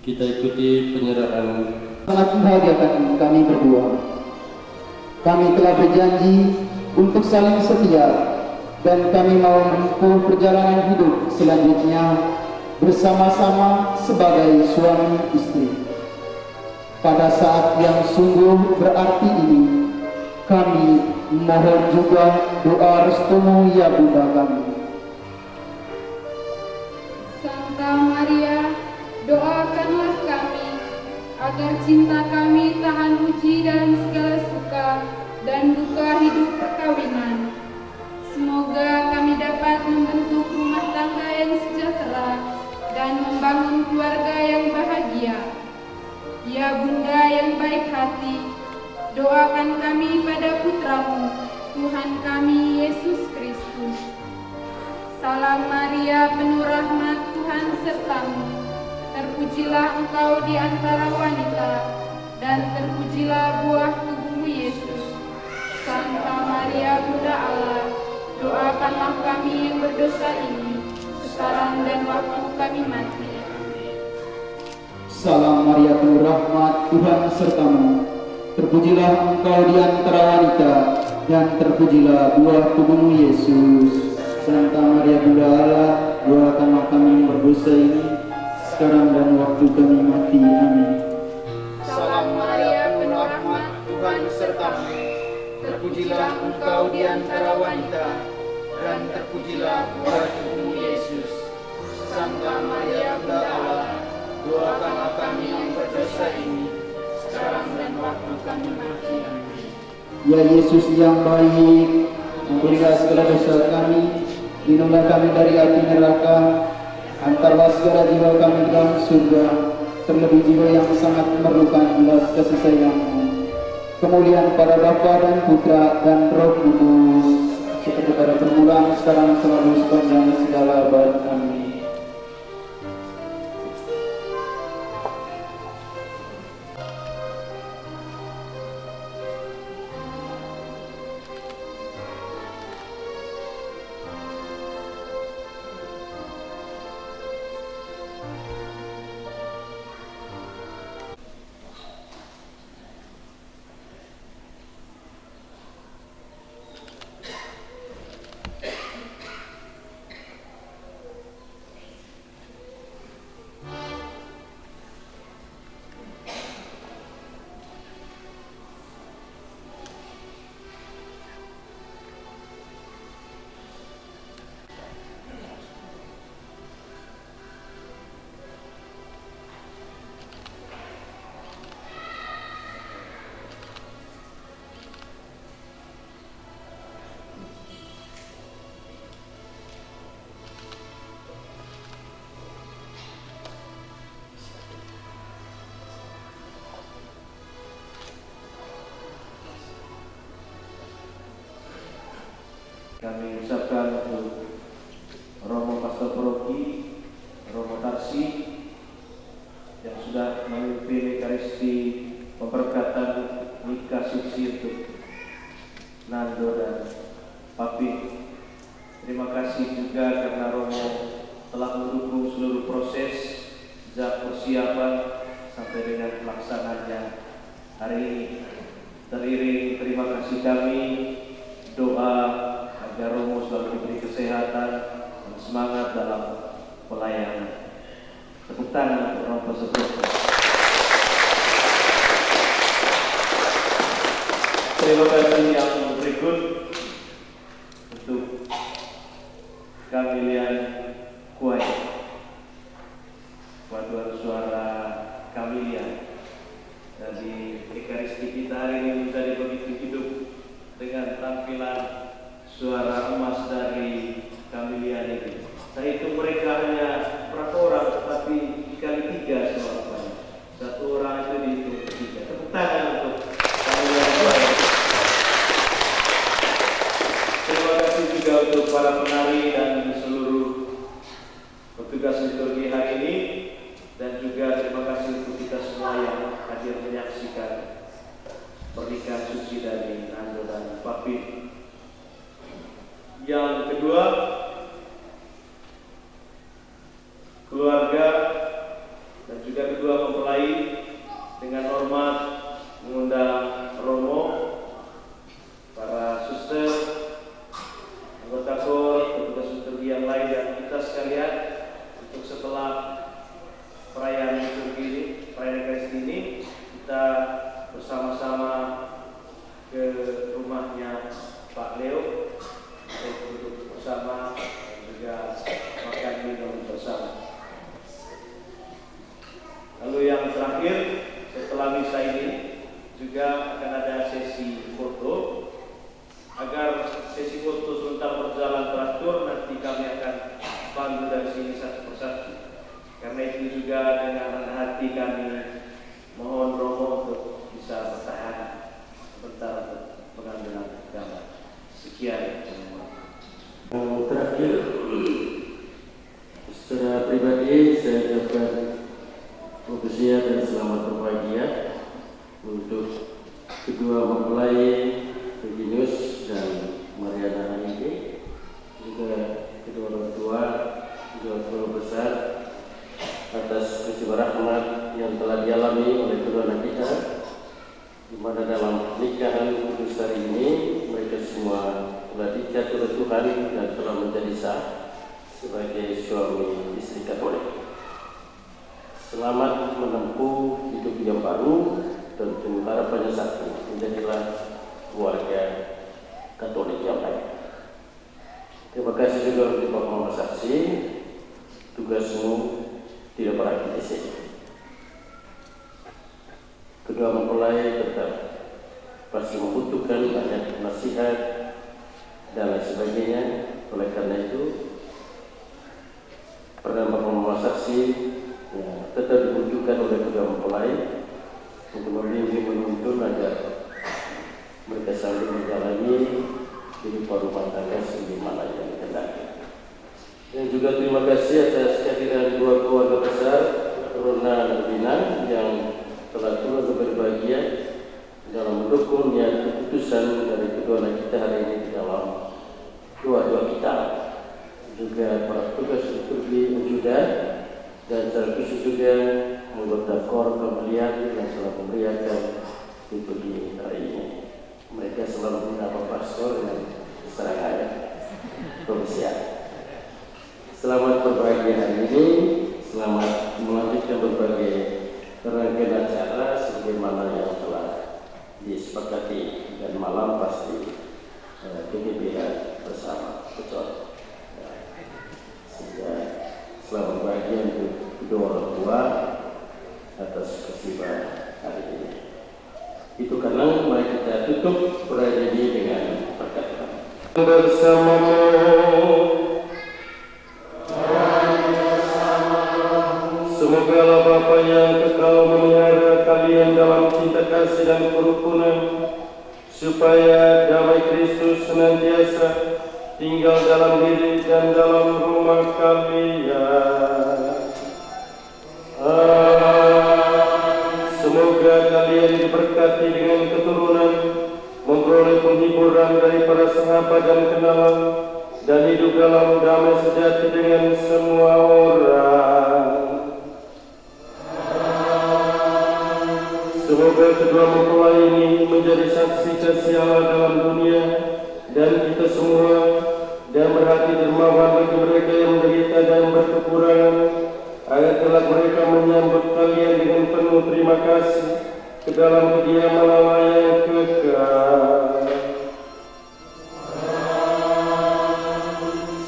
Kita ikuti penyerahan. Sangat membahagiakan kami berdua. Kami telah berjanji untuk saling setia dan kami mau menempuh perjalanan hidup selanjutnya bersama-sama sebagai suami istri. Pada saat yang sungguh berarti ini, kami mohon juga doa restu-Mu ya Bunda kami. Santa Maria, doakanlah kami agar cinta kami tahan uji dalam segala suka dan duka hidup perkawinan. Semoga kami dapat membentuk rumah tangga yang sejahtera dan membangun keluarga yang bahagia. Ya Bunda yang baik hati, doakan kami pada Putra-Mu, Tuhan kami Yesus Kristus. Salam Maria, penuh rahmat, Tuhan serta-Mu. Terpujilah Engkau di antara wanita, dan terpujilah buah tubuh-Mu Yesus. Santa Maria, Bunda Allah, doakanlah kami yang berdosa ini, sekarang dan waktu kami mati. Salam Maria, penuh rahmat, Tuhan serta-Mu. Terpujilah Engkau di antara wanita, dan terpujilah buah tubuh-Mu Yesus. Santa Maria, Bunda Allah, doakanlah kami yang berdosa ini, sekarang dan waktu kami mati. Amin. Salam Maria, penuh rahmat, Tuhan serta-Mu. Terpujilah Engkau di antara wanita, dan terpujilah buah tubuh-Mu Yesus. Santa Maria, Bunda Allah, doakanlah kami yang berdosa ini, sekarang dan waktu kami mati. Amin. Ya Yesus yang baik, ampunilah segala dosa kami, lindungilah kami dari api neraka, antarlah segala jiwa kami dalam surga, terlebih jiwa yang sangat memerlukan belas kasih sayang-Mu. Kemuliaan pada Bapa dan Putra dan Roh Kudus, seperti pada permulaan, sekarang, selalu, sepanjang segala abad. Amin. Kami ucapkan untuk Romo Pastor Paroki, Romo Tarsi yang sudah memimpin Ekaristi pemberkatan nikah suci untuk Nando dan Papi. Terima kasih juga karena Romo telah mendukung seluruh proses sejak persiapan sampai dengan pelaksanaannya hari ini. Teriring terima kasih kami, doa agar Romo selalu diberi kesehatan dan semangat dalam pelayanan. Tepuk tangan untuk Romo Pastor. Terima kasih yang berikut untuk Kamilian Kuai, paduan suara Kamilian suara emas dari Kamilian itu. Saya hitung mereka hanya berapa orang, tetapi dikali 3 suaranya. Satu orang itu dihitung 3. Tepuk tangan untuk Kamilian. Terima kasih juga untuk para penari dan seluruh petugas liturgi hari ini, dan juga terima kasih untuk kita semua yang hadir menyaksikan pernikahan suci dari Nando dan Papi. Yang kedua, keluarga dan juga kedua mempelai dengan hormat mengundang Romo, para suster, anggota KOR, petugas liturgi yang lain, dan kita sekalian untuk setelah perayaan liturgi ini, perayaan Ekaristi ini, kita bersama-sama ke rumahnya Pak Leo untuk duduk bersama dan juga makan minum bersama. Lalu yang terakhir, setelah misa ini juga akan ada sesi foto. Agar sesi foto sebentar berjalan teratur, nanti kami akan pandu dari sini satu persatu. Karena itu juga dengan rendah hati kami mohon Romo untuk bisa bertahan sebentar untuk pengambilan gambar. Sekian. Terakhir, secara pribadi saya ucapkan usia dan selamat berbahagia untuk kedua mempelai Virginus dan Mariana Anike, juga kedua orang tua, kedua keluarga besar, atas peristiwa rahmat yang telah dialami oleh kedua anak kita, di mana dalam pernikahan kudus hari ini mereka semua telah diikat oleh Tuhan dan telah menjadi sah sebagai suami istri Katolik. Selamat menempuh hidup yang baru, tentu harapannya satu, menjadilah keluarga Katolik yang baik. Terima kasih juga untuk Pak Mama Saksi, tugasmu tidak berakhir di sini. Kedua mempelai tetap pasti membutuhkan banyak nasihat dan lain sebagainya. Oleh karena itu, Perdana Pak Mama Saksi ya, tetap dibutuhkan oleh kedua mempelai untuk membimbing menuntun agar mereka saling menjalani kehidupan rumah tangga sebagaimana yang dikehendaki. Dan juga terima kasih atas kehadiran dua keluarga besar, Rona dan Binan, yang telah turut berbahagia dalam mendukung niat keputusan dari kedua anak kita hari ini di dalam doa-doa kita. Juga para petugas liturgi ajudan dan secara khusus juga anggota KOR Kamilian yang telah memberiakan liturgi hari ini. Mereka selalu mendapat pastor dan serangannya. Persiap. Selamat berbahagia hari ini. Selamat melanjutkan berbagai rangkaian acara sebagaimana yang telah disepakati, dan malam pasti KPBH bersama Pecot. Sehingga selamat berbahagia untuk kedua orang tua atas peristiwa hari ini. Itu karena mari kita tutup perayaan ini dengan perkataan bersamamu. Semoga Allah Bapa yang kekal memelihara kalian dalam cinta kasih dan kerukunan, supaya damai Kristus senantiasa tinggal dalam diri dan dalam rumah kalian. Semoga kalian diberkati dengan keturunan, memperoleh penghiburan dari para sahabat dan kenalan, dan hidup dalam damai sejati dengan semua orang. Semoga kedua mempelai ini menjadi saksi kasih Allah dalam dunia dan kita semua, dan berhati dermawan bagi mereka yang menderita dan berkekurangan, agar kelak mereka menyambut kalian dengan penuh terima kasih ke dalam kediaman Allah yang kekal.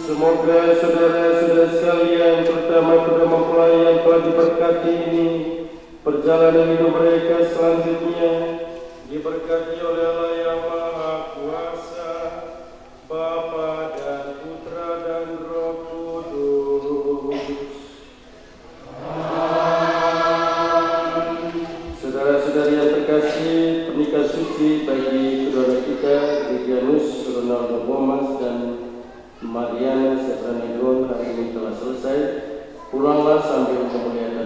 Semoga saudara-saudara sekalian, terutama kedua mempelai yang telah diberkati ini, perjalanan hidup mereka selanjutnya diberkati oleh Allah yang Maha Kuasa, Bapa Ronaldo Bomas dan Mariana Sefranidon hari ini telah selesai. Pulanglah sambil memuliakan